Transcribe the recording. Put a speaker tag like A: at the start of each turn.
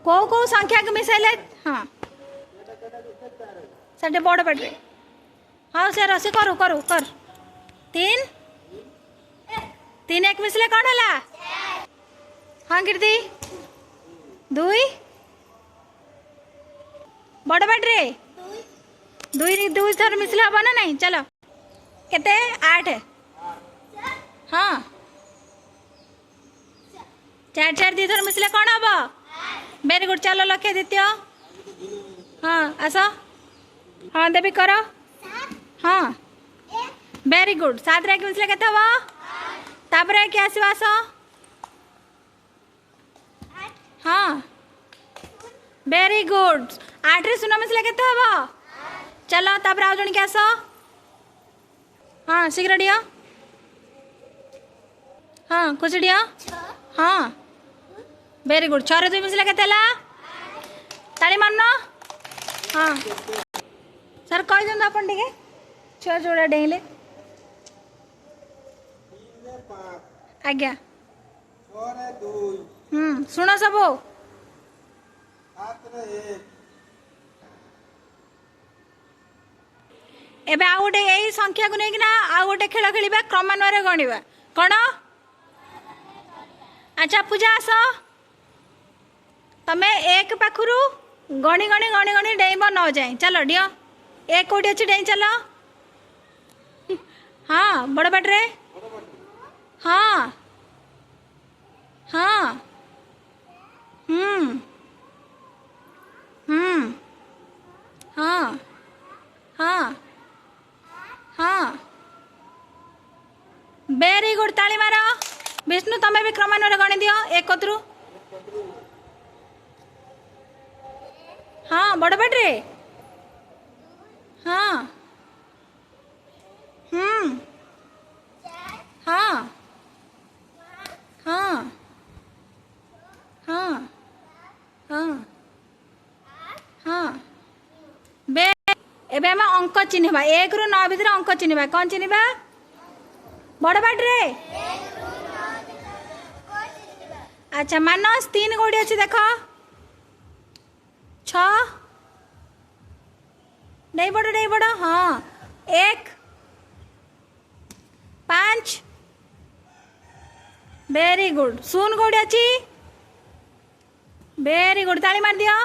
A: को संख्या को मिसाइले हाँ साढ़े बड़ पेटे हाँ से रसी करू करू कर 3 3 1 मिसले कौन है हाँ कीर्ति 2 बड़ पेटे 2 थर मिसले हम ना नहीं चलो केते 8 हाँ 4 4 2 थर मिसले कौन हम वेरी गुड चलो लक्ष्य द्वितीय हाँ आस हाँ देवी करो हाँ वेरी गुड 7 रे मिसले केते हबो तापर के आसीबो आस हाँ वेरी गुड 8 रे 0 मिसले केते हबो चलो तापर आउ जण के आस हाँ शीघ्र दियो हाँ कुछ दियो हाँ वेरी गुड 6 रे 2 मिसले केते ला ताली मारनो हाँ सर कहि दन अपन टिके 6 जोड़ा डेले आज्ञा
B: 6 रे 2
A: सुनो सबो
B: 7 रे 1
A: एबे आ गोटे यही संख्या को लेकिन आ गोटे खेल खेलिबा क्रमान्वय गणिबा कौन अच्छा पूजा आस तमे एक पाखरु गणी गणी गणी गणी डेइब न जाए चलो डियो एक कोटी अच्छी डेई चलो हाँ बड़ बाटे हाँ हाँ हाँ हाँ हाँ वेरी गुड ताली मार विष्णु तमें भी क्रमान्वय गणी दियो एक कतरू हाँ बड़ बाटे हाँ हाँ हाँ हाँ हाँ हाँ बे एबे हम अंक चिन्हबा 1 रु 9 भीतर अंक चिन्हबा कौन चिन्हबा बड़ बाटे अच्छा मानस 3 गोड़ी अच्छी देख 6 नहीं बड़ हाँ 1 5 वेरी गुड 0 गोड़ी अच्छी वेरी गुड ताली मार दियो